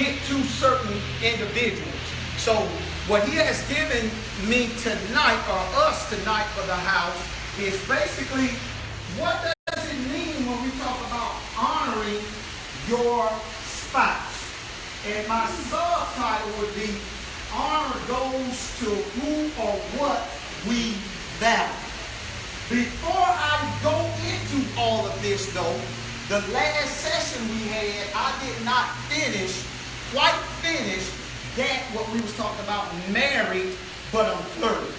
get to certain individuals. So what he has given me tonight, or us tonight for the house, is basically, what does it mean when we talk about honoring your spouse? And my subtitle would be, honor goes to who or what we value. Before I go into all of this though, the last session we had, I did not quite finish that what we was talking about, married, but I'm flirting.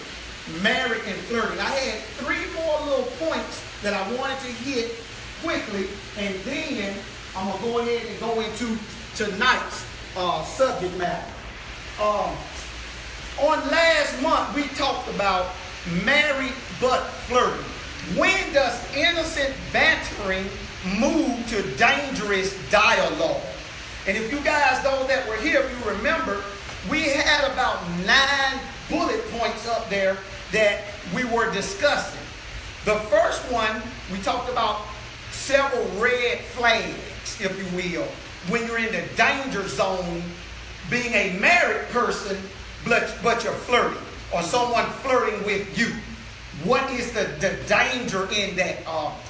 Married and flirting. I had 3 more little points that I wanted to hit quickly, and then I'm going to go ahead and go into tonight's subject matter. On last month, we talked about married but flirting. When does innocent bantering move to dangerous dialogue? And if you guys, those that were here, if you remember, we had about 9 bullet points up there that we were discussing. The first one, we talked about several red flags, if you will, when you're in the danger zone, being a married person, but you're flirting, or someone flirting with you. What is the danger in that?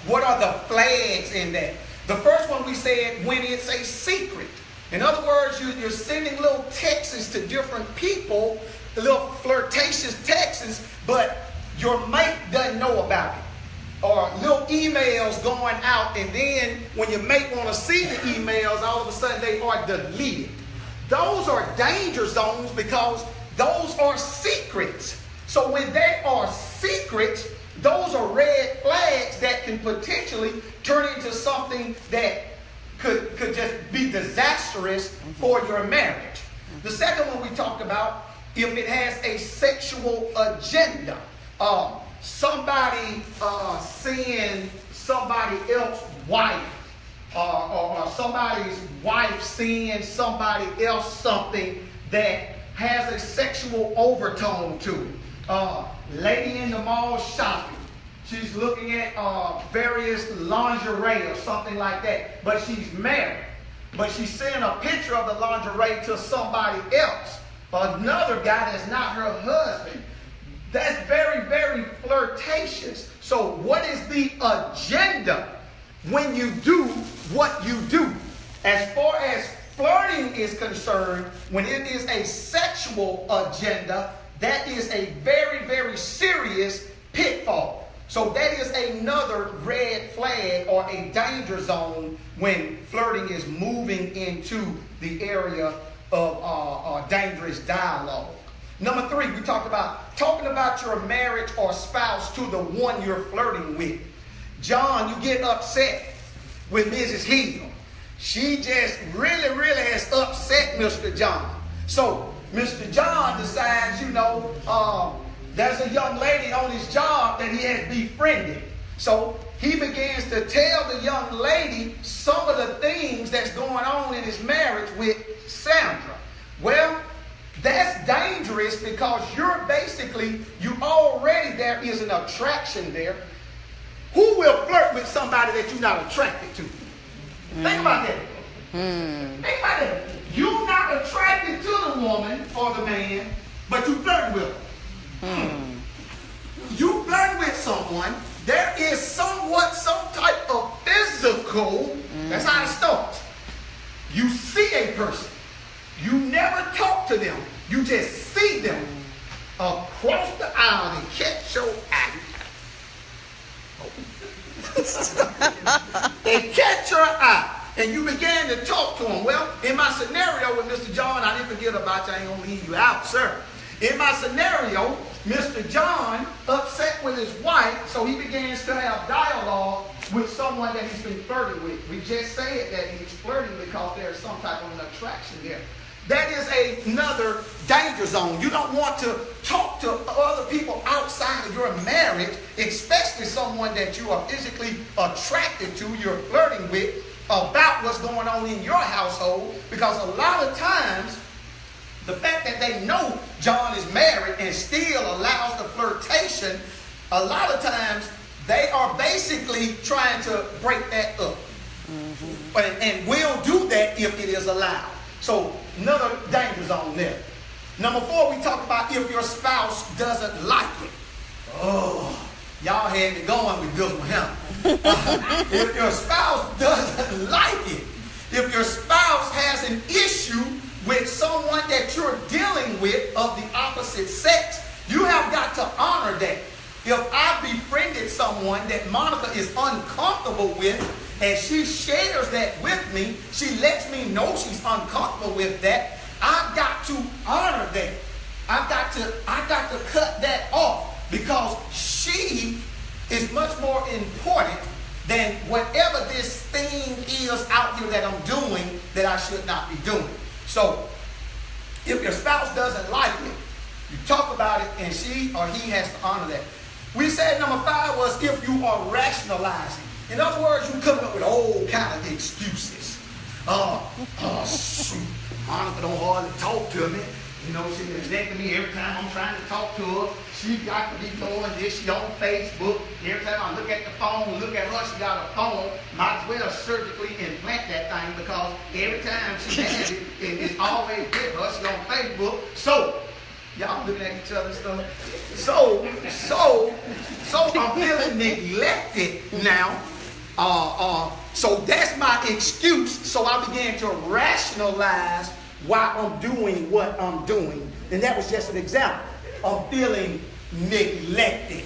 What are the flags in that? The first one we said, when it's a secret. In other words, you're sending little texts to different people, little flirtatious texts, but your mate doesn't know about it. Or little emails going out, and then when your mate want to see the emails, all of a sudden they are deleted. Those are danger zones because those are secrets. So when they are secrets, those are red flags that can potentially turn into something that could just be disastrous for your marriage. The second one we talked about, if it has a sexual agenda. Somebody seeing somebody else's wife, or somebody's wife seeing somebody else something that has a sexual overtone to it. Lady in the mall shopping. She's looking at various lingerie or something like that, but she's married. But she's sending a picture of the lingerie to somebody else, another guy that's not her husband. That's very, very flirtatious. So what is the agenda when you do what you do? As far as flirting is concerned, when it is a sexual agenda, that is a very, very serious pitfall. So that is another red flag or a danger zone when flirting is moving into the area of dangerous dialogue. Number 3, we talked about talking about your marriage or spouse to the one you're flirting with. John, you get upset with Mrs. Hill. She just really, really has upset Mr. John. So Mr. John decides, there's a young lady on his job that he has befriended. So he begins to tell the young lady some of the things that's going on in his marriage with Sandra. Well, that's dangerous because there is an attraction there. Who will flirt with somebody that you're not attracted to? Think about that. Think about that. You're not attracted to the woman or the man, but you flirt with them. You flirt with someone, there is some type of physical, that's how it starts. You see a person. You never talk to them. You just see them across the aisle and catch your eye. They catch your eye. And you began to talk to them. Well, in my scenario with Mr. John, I didn't forget about you. I ain't going to leave you out, sir. In my scenario, Mr. John upset with his wife, so he begins to have dialogue with someone that he's been flirting with. We just said that he's flirting because there's some type of an attraction there. That is another danger zone. You don't want to talk to other people outside of your marriage, especially someone that you are physically attracted to, you're flirting with, about what's going on in your household, because a lot of times the fact that they know John is married and still allows the flirtation, a lot of times they are basically trying to break that up. And will do that if it is allowed. So another danger zone there. Number 4, we talk about if your spouse doesn't like it. Oh, y'all had me going with this one, huh? If your spouse doesn't like it, if your spouse has an issue with someone that you're dealing with of the opposite sex, you have got to honor that. If I befriended someone that Monica is uncomfortable with, and she shares that with me, she lets me know she's uncomfortable with that, I've got to honor that. I've got to cut that off, because she is much more important than whatever this thing is out here that I'm doing that I should not be doing. So if your spouse doesn't like it, you talk about it, and she or he has to honor that. We said number 5 was if you are rationalizing. In other words, you come up with all kind of excuses. Shoot, Monica don't hardly talk to me. You know, she neglecting me every time I'm trying to talk to her. She got to be doing this. She on Facebook. Every time I look at the phone, look at her, she got a phone. Might as well surgically implant that thing, because every time she has it, it's always with her. She on Facebook. So, y'all looking at each other and stuff. So I'm feeling neglected now. So that's my excuse. So I began to rationalize why I'm doing what I'm doing. And that was just an example. I'm feeling neglected.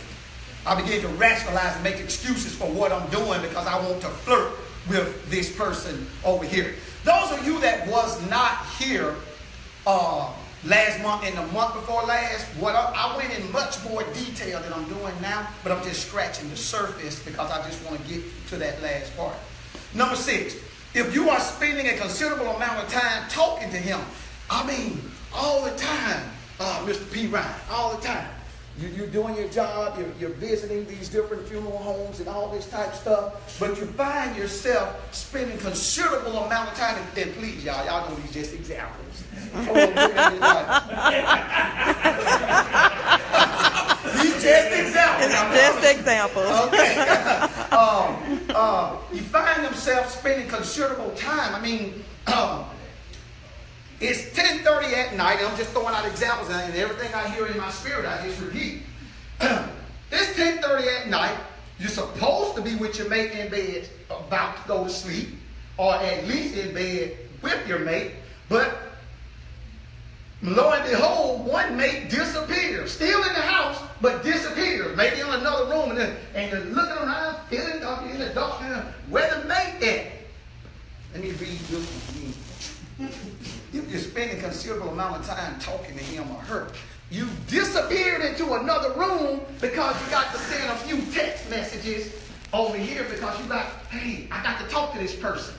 I began to rationalize and make excuses for what I'm doing because I want to flirt with this person over here. Those of you that was not here last month and the month before last, I went in much more detail than I'm doing now, but I'm just scratching the surface because I just want to get to that last part. Number 6, if you are spending a considerable amount of time talking to him, I mean, all the time, Mr. P. Ryan, all the time. You're doing your job, you're visiting these different funeral homes and all this type of stuff, but you find yourself spending considerable amount of time, and please, y'all know these just examples. These just examples. It's just examples. Okay. You find themselves spending considerable time. I mean, it's 10:30 at night, and I'm just throwing out examples, and everything I hear in my spirit, I just repeat. It's 10:30 at night. You're supposed to be with your mate in bed, about to go to sleep, or at least in bed with your mate, but lo and behold, one mate disappears. Still in the house, but disappears. Maybe in another room, and you're looking around, feeling in the dark, where the mate at? Let me read this one. If you're spending a considerable amount of time talking to him or her, you disappeared into another room because you got to send a few text messages over here because you got, hey, I got to talk to this person.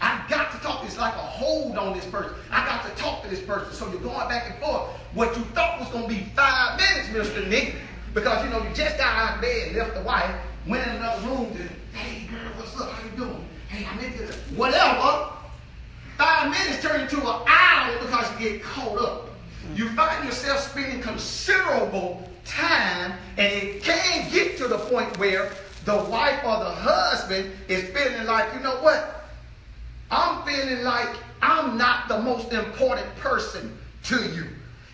I got to talk. It's like a hold on this person. I got to talk to this person. So you're going back and forth. What you thought was going to be 5 minutes, Mr. Nick, because, you know, you just got out of bed, left the wife, went in another room, to, hey, girl, what's up? How you doing? Hey, I'm in this. Whatever. 5 minutes turn into an hour because you get caught up. You find yourself spending considerable time, and it can get to the point where the wife or the husband is feeling like, you know what? I'm feeling like I'm not the most important person to you.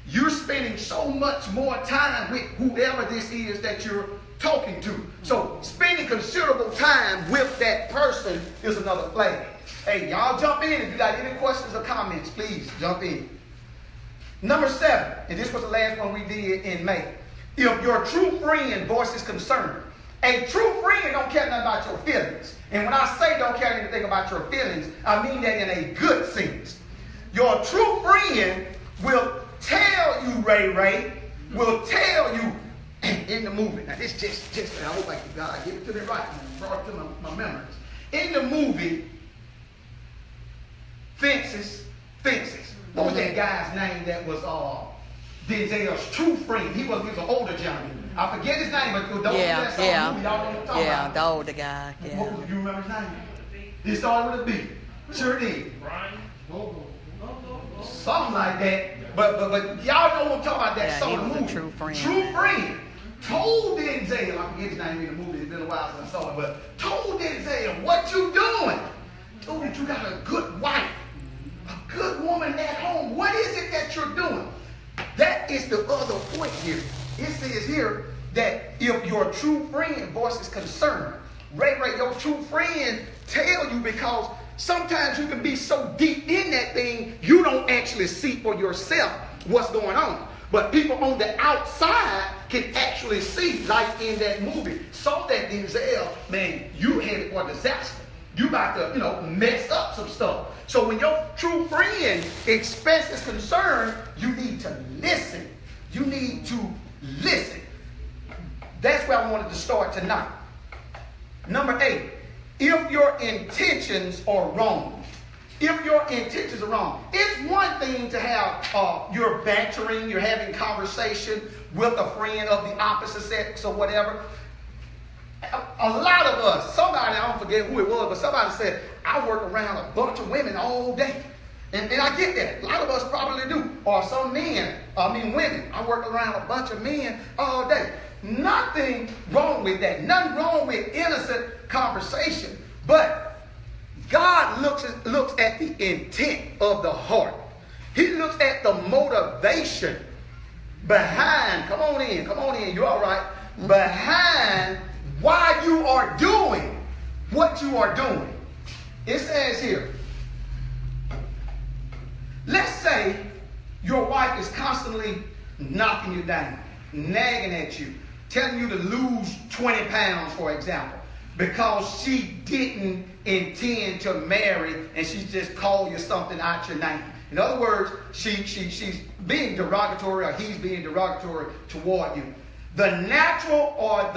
You're spending so much more time with whoever this is that you're talking to. So spending considerable time with that person is another flag. Hey, y'all jump in. If you got any questions or comments, please jump in. Number 7, and this was the last one we did in May. If your true friend voices concern, a true friend don't care nothing about your feelings. And when I say don't care anything about your feelings, I mean that in a good sense. Your true friend will tell you, Ray, will tell you in the movie. Now, this just I hope I give it to me right. Brought it to my memories. In the movie, Fences. What was that guy's name that was Denzel's true friend? He was an older gentleman. I forget his name, but the movie, y'all know what I'm talking about. Yeah, the older guy. Yeah. What, do you remember his name? He started with a B. Sure did. Something like that. But y'all know what I'm talking about. That he was movie. A true friend. True friend. Told Denzel, I forget his name in the movie. It's been a while since I saw it, but told Denzel, what you doing? Told that you got a good wife. good woman at home, what is it that you're doing? That is the other point here. It says here that if your true friend voices concern, Ray, your true friend tell you, because sometimes you can be so deep in that thing, you don't actually see for yourself what's going on. But people on the outside can actually see, like in that movie. Saw that Denzel, man, you headed for disaster. You about to, mess up some stuff. So when your true friend expresses concern, you need to listen. You need to listen. That's where I wanted to start tonight. Number 8, if your intentions are wrong. If your intentions are wrong. It's one thing to have, you're bantering, you're having conversation with a friend of the opposite sex or whatever. A lot of us, somebody, I don't forget who it was, but somebody said, I work around a bunch of women all day. And I get that. A lot of us probably do. Or some women, I work around a bunch of men all day. Nothing wrong with that. Nothing wrong with innocent conversation. But God looks at the intent of the heart. He looks at the motivation behind, come on in, you're all right, behind why you are doing what you are doing. It says here, let's say your wife is constantly knocking you down, nagging at you, telling you to lose 20 pounds, for example, because she didn't intend to marry and she just called you something out your name. In other words, she's being derogatory, or he's being derogatory toward you. The natural or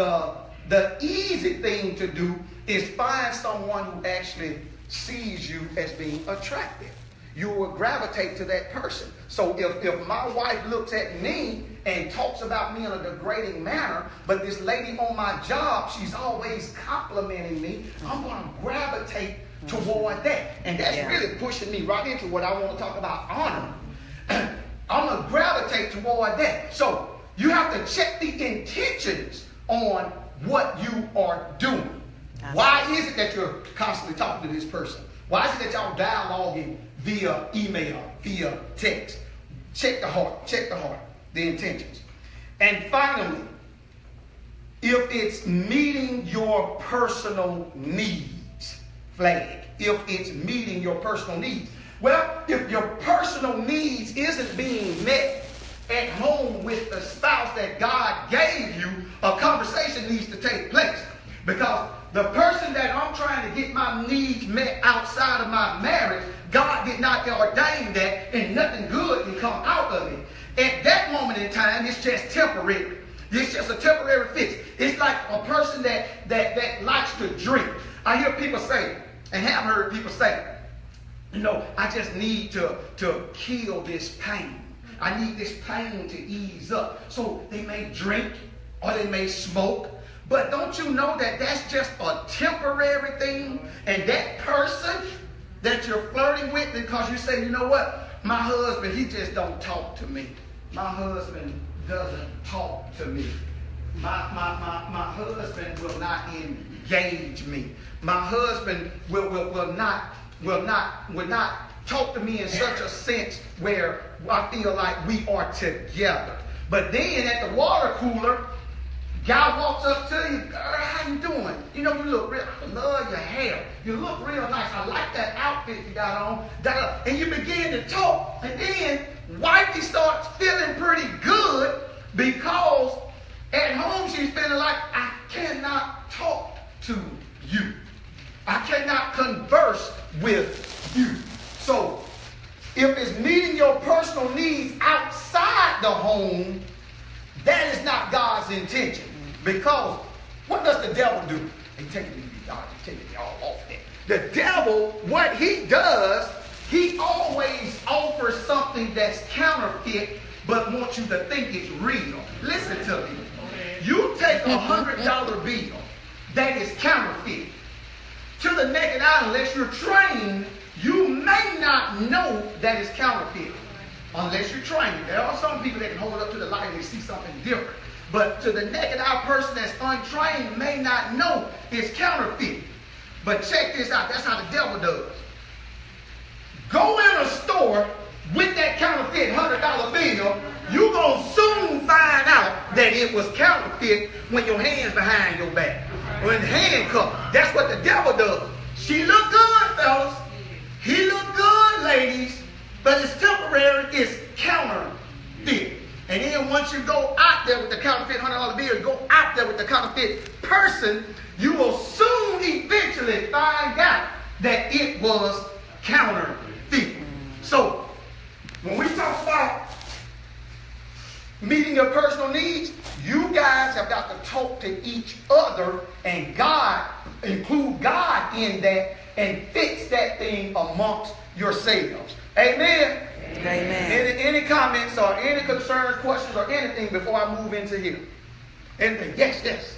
the easy thing to do is find someone who actually sees you as being attractive. You will gravitate to that person. So if my wife looks at me and talks about me in a degrading manner, but this lady on my job, she's always complimenting me, I'm going to gravitate toward that. And that's really pushing me right into what I want to talk about, honor. I'm going to gravitate toward that. So you have to check the intentions on what you are doing. Why is it that you're constantly talking to this person? Why is it that y'all dialoguing via email, via text? Check the heart, the intentions. And finally, if it's meeting your personal needs, flag. If it's meeting your personal needs. Well, if your personal needs isn't being met at home with the spouse that God gave you, a conversation needs to take place. Because the person that I'm trying to get my needs met outside of my marriage, God did not ordain that, and nothing good can come out of it. At that moment in time, it's just temporary. It's just a temporary fix. It's like a person that likes to drink. I hear people say, and have heard people say, I just need to kill this pain. I need this pain to ease up. So they may drink or they may smoke. But don't you know that that's just a temporary thing? And that person that you're flirting with, because you say, you know what? My husband, he just don't talk to me. My husband doesn't talk to me. My husband will not engage me. My husband will not talk to me in such a sense where I feel like we are together. But then at the water cooler, guy walks up to you, girl, how you doing? You look real, I love your hair. You look real nice. I like that outfit you got on. And you begin to talk. And then wifey starts feeling pretty good because at home she's feeling like, I cannot talk to you. I cannot converse with you. So if it's meeting your personal needs outside the home, that is not God's intention. Because what does the devil do? He's taking me all off there. The devil, what he does, he always offers something that's counterfeit but wants you to think it's real. Listen to me. You take $100 bill that is counterfeit. To the naked eye, unless you're trained, you may not know that it's counterfeit. Unless you're trained. There are some people that can hold up to the light and they see something different. But to the naked eye person that's untrained may not know it's counterfeit. But check this out. That's how the devil does. go in a store with that counterfeit $100 bill, you're going to soon find out that it was counterfeit when your hand's behind your back. Or in handcuffed. That's what the devil does. She look good, fellas. He look good, ladies. But it's temporary. It's counterfeit. And then once you go out there with the counterfeit $100 bill, go out there with the counterfeit person, you will soon eventually find out that it was counterfeit. So, when we talk about meeting your personal needs, you guys have got to talk to each other and God, include God in that and fix that thing amongst yourselves. Amen? Amen. Any comments or any concerns, questions, or anything before I move into here? Anything? Yes, yes.